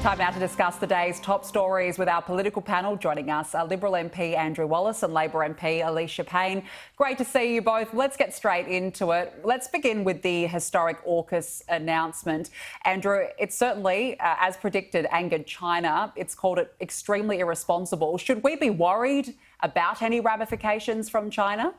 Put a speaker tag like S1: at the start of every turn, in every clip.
S1: Time now to discuss the day's top stories with our political panel. Joining us are Liberal MP Andrew Wallace and Labor MP Alicia Payne. Great to see you both. Let's get straight into it. Let's begin with the historic AUKUS announcement. Andrew, it certainly, as predicted, angered China. It's called it extremely irresponsible. Should we be worried about any ramifications from China?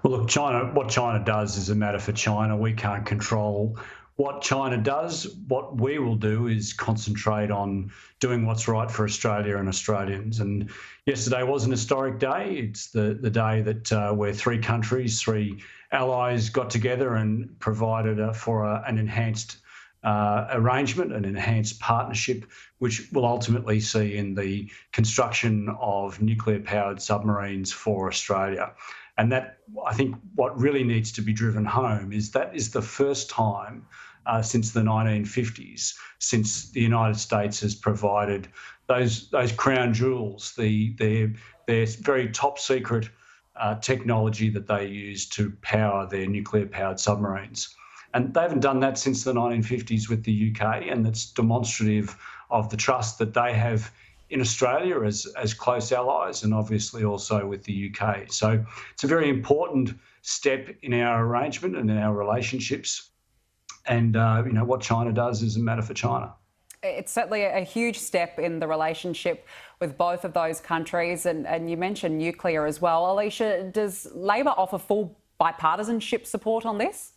S2: Well, look, what China does is a matter for China. We can't control what China does. What we will do is concentrate on doing what's right for Australia and Australians. And yesterday was an historic day. It's the day that where three countries, three allies got together and provided for an enhanced arrangement, an enhanced partnership, which will ultimately see in the construction of nuclear-powered submarines for Australia. And that, I think, what really needs to be driven home is that is the first time since the 1950s, since the United States has provided those crown jewels, their very top secret technology that they use to power their nuclear-powered submarines. And they haven't done that since the 1950s with the UK, and that's demonstrative of the trust that they have in Australia as close allies, and obviously also with the UK. So it's a very important step in our arrangement and in our relationships. And what China does is a matter for China.
S1: It's certainly a huge step in the relationship with both of those countries. And you mentioned nuclear as well. Alicia, does Labor offer full bipartisanship support on this?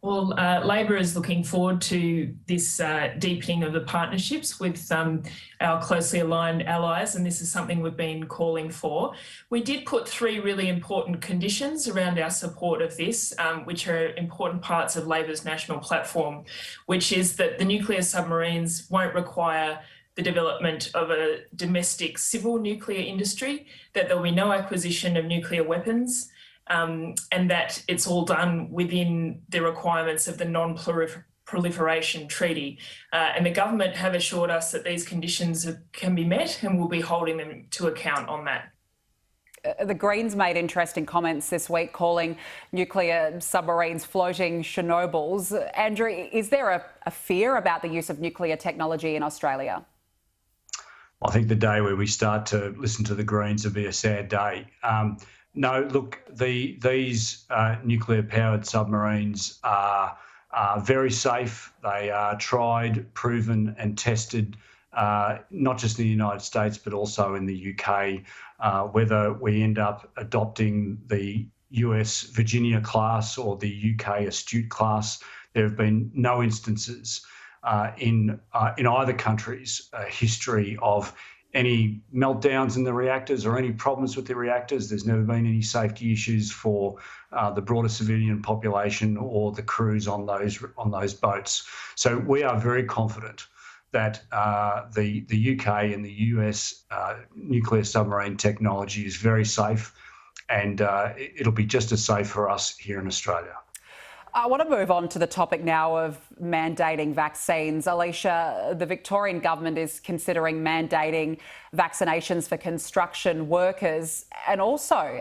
S3: Well, Labor is looking forward to this deepening of the partnerships with our closely aligned allies, and this is something we've been calling for. We did put three really important conditions around our support of this, which are important parts of Labor's national platform, which is that the nuclear submarines won't require the development of a domestic civil nuclear industry, that there will be no acquisition of nuclear weapons, and that it's all done within the requirements of the Non-Proliferation Treaty. And the government have assured us that these conditions can be met, and we'll be holding them to account on that.
S1: The Greens made interesting comments this week calling nuclear submarines floating Chernobyls. Andrew, is there a fear about the use of nuclear technology in Australia?
S2: I think the day where we start to listen to the Greens will be a sad day. No, look, these nuclear-powered submarines are very safe. They are tried, proven and tested, not just in the United States, but also in the UK. Whether we end up adopting the US Virginia class or the UK Astute class, there have been no instances in either country's history of any meltdowns in the reactors or any problems with the reactors. There's never been any safety issues for the broader civilian population or the crews on those boats. So we are very confident that the UK and the US nuclear submarine technology is very safe, and it'll be just as safe for us here in Australia.
S1: I want to move on to the topic now of mandating vaccines. Alicia, the Victorian government is considering mandating vaccinations for construction workers and also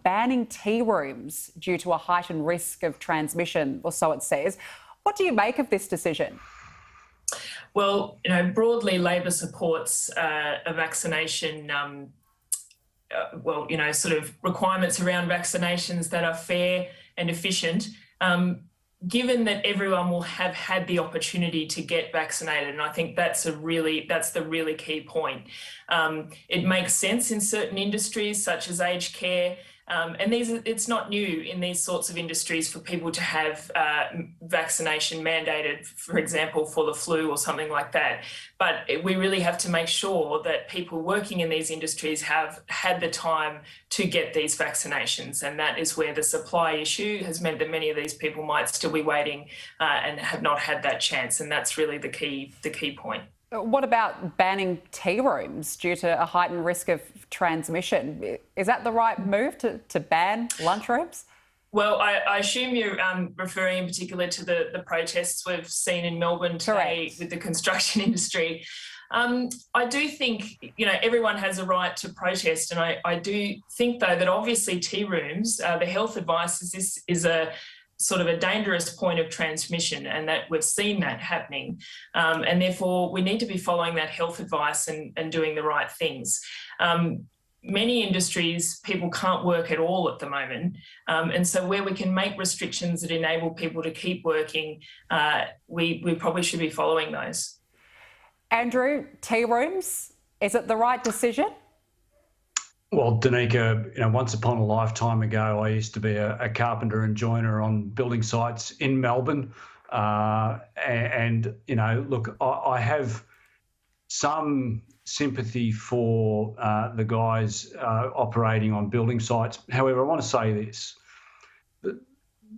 S1: banning tea rooms due to a heightened risk of transmission, or so it says. What do you make of this decision?
S3: Well, broadly, Labor supports a vaccination sort of requirements around vaccinations that are fair and efficient. Given that everyone will have had the opportunity to get vaccinated, and I think that's the really key point. It makes sense in certain industries such as aged care, and it's not new in these sorts of industries for people to have vaccination mandated, for example, for the flu or something like that. But we really have to make sure that people working in these industries have had the time to get these vaccinations, and that is where the supply issue has meant that many of these people might still be waiting and have not had that chance, and that's really the key point.
S1: What about banning tea rooms due to a heightened risk of transmission? Is that the right move to ban lunchrooms?
S3: Well, I assume you're referring in particular to the protests we've seen in Melbourne today. Correct. With the construction industry. I do think, everyone has a right to protest, and I do think, though, that obviously tea rooms, the health advice is sort of a dangerous point of transmission, and that we've seen that happening. And therefore, we need to be following that health advice and doing the right things. Many industries, people can't work at all at the moment. And so where we can make restrictions that enable people to keep working, we probably should be following those.
S1: Andrew, tea rooms, is it the right decision?
S2: Well, Danica, once upon a lifetime ago, I used to be a carpenter and joiner on building sites in Melbourne. Look, I have some sympathy for the guys operating on building sites. However, I want to say this.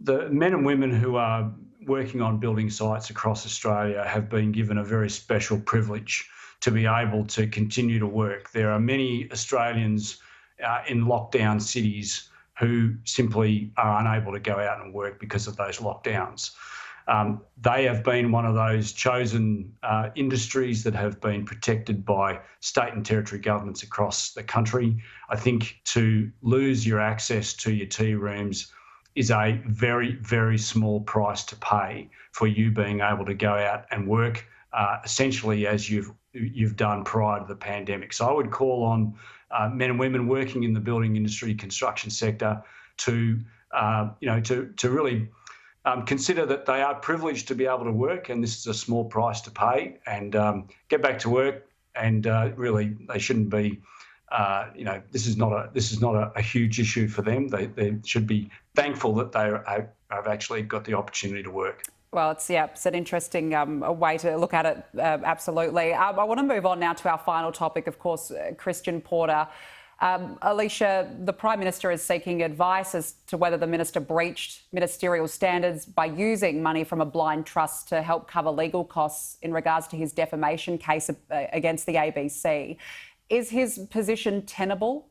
S2: The men and women who are working on building sites across Australia have been given a very special privilege to be able to continue to work. There are many Australians in lockdown cities who simply are unable to go out and work because of those lockdowns. They have been one of those chosen industries that have been protected by state and territory governments across the country. I think to lose your access to your tea rooms is a very, very small price to pay for you being able to go out and work essentially as you've done prior to the pandemic. So I would call on men and women working in the building industry, construction sector to really consider that they are privileged to be able to work, and this is a small price to pay, and get back to work. And really, they shouldn't be. This is not a huge issue for them. They should be thankful that they have actually got the opportunity to work.
S1: Well, it's an interesting way to look at it, absolutely. I want to move on now to our final topic, of course, Christian Porter. Alicia, the Prime Minister is seeking advice as to whether the Minister breached ministerial standards by using money from a blind trust to help cover legal costs in regards to his defamation case against the ABC. Is his position tenable?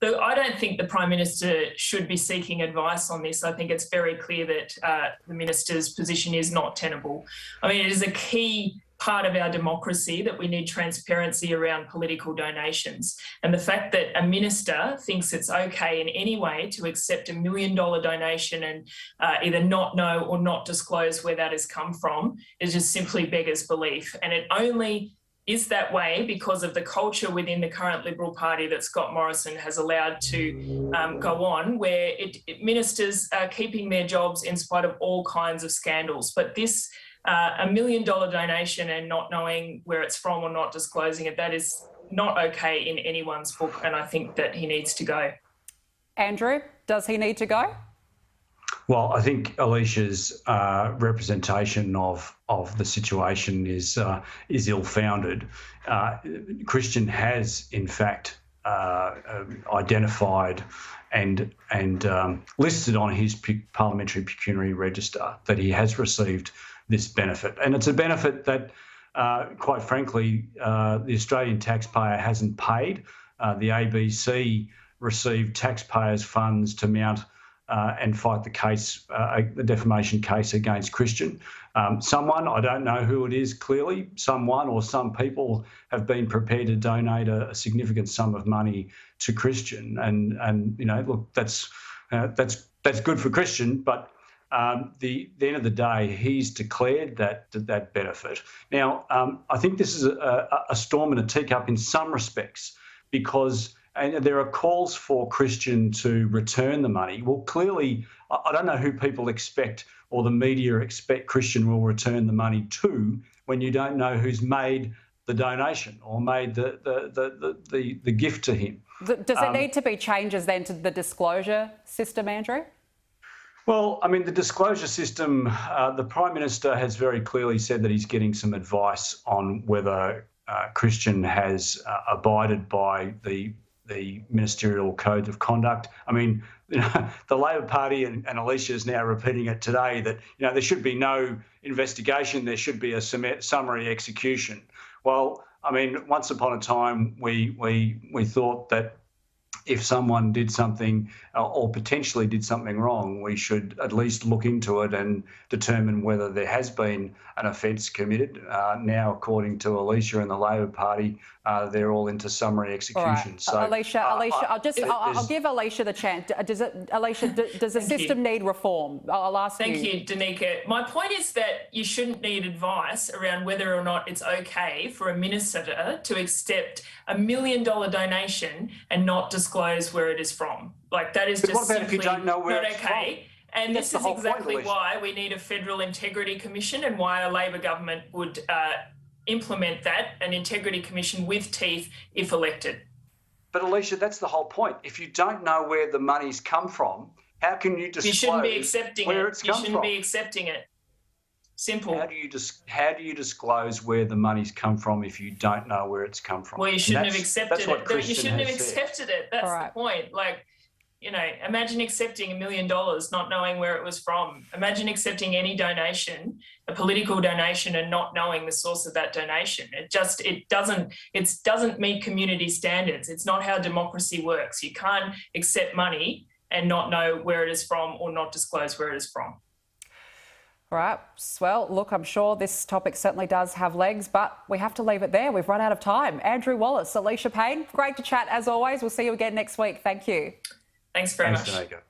S3: Look, I don't think the Prime Minister should be seeking advice on this. I think it's very clear that the Minister's position is not tenable. I mean, it is a key part of our democracy that we need transparency around political donations. And the fact that a minister thinks it's okay in any way to accept $1 million donation and either not know or not disclose where that has come from is just simply beggars belief. And it only is that way because of the culture within the current Liberal Party that Scott Morrison has allowed to go on, where ministers are keeping their jobs in spite of all kinds of scandals. But this $1 million donation and not knowing where it's from or not disclosing it, that is not okay in anyone's book, and I think that he needs to go.
S1: Andrew, does he need to go?
S2: Well, I think Alicia's representation of the situation is ill-founded. Christian has, in fact, identified and listed on his parliamentary pecuniary register that he has received this benefit, and it's a benefit that, quite frankly, the Australian taxpayer hasn't paid. The ABC received taxpayers' funds to mount and fight the case, the defamation case against Christian. Someone, I don't know who it is clearly, someone or some people have been prepared to donate a significant sum of money to Christian. And look, that's good for Christian, but the end of the day, he's declared that benefit. Now, I think this is a storm in a teacup in some respects, because there are calls for Christian to return the money. Well, clearly, I don't know who people expect or the media expect Christian will return the money to when you don't know who's made the donation or made the gift to him.
S1: Does there need to be changes then to the disclosure system, Andrew?
S2: Well, I mean, the disclosure system, the Prime Minister has very clearly said that he's getting some advice on whether Christian has abided by the ministerial codes of conduct. I mean, the Labor Party and Alicia is now repeating it today that there should be no investigation, there should be a summary execution. Well, I mean, once upon a time we thought that if someone did something or potentially did something wrong, we should at least look into it and determine whether there has been an offence committed. Now, according to Alicia and the Labor Party, they're all into summary execution.
S1: All right. Alicia, I'll give Alicia the chance. Does the system need reform? I'll ask you.
S3: Thank you, Danica. My point is that you shouldn't need advice around whether or not it's okay for a minister to accept $1 million donation and not disclose where it is from. Like, that is just
S2: what about if you
S3: simply
S2: don't know where
S3: not
S2: it's
S3: okay. And
S2: That's
S3: this is
S2: the whole
S3: exactly
S2: point, Alicia.
S3: why we need a Federal Integrity Commission and why a Labor government would implement that, an Integrity Commission with teeth if elected.
S2: But Alicia, that's the whole point. If you don't know where the money's come from, how can you disclose
S3: You shouldn't be accepting
S2: where
S3: it.
S2: it's
S3: You
S2: come
S3: shouldn't
S2: from?
S3: be accepting it. Simple.
S2: How do you disclose where the money's come from if you don't know where it's come from?
S3: Well, you
S2: And
S3: shouldn't have
S2: that's
S3: accepted
S2: what
S3: it. You
S2: Christian
S3: shouldn't have
S2: has said.
S3: accepted it. That's
S1: All right.
S3: the point. Like, imagine accepting $1 million, not knowing where it was from. Imagine accepting any donation, a political donation, and not knowing the source of that donation. It doesn't meet community standards. It's not how democracy works. You can't accept money and not know where it is from or not disclose where it is from.
S1: All right. Well, look, I'm sure this topic certainly does have legs, but we have to leave it there. We've run out of time. Andrew Wallace, Alicia Payne, great to chat as always. We'll see you again next week. Thank you.
S3: Thanks very much.
S2: Thanks, Danica.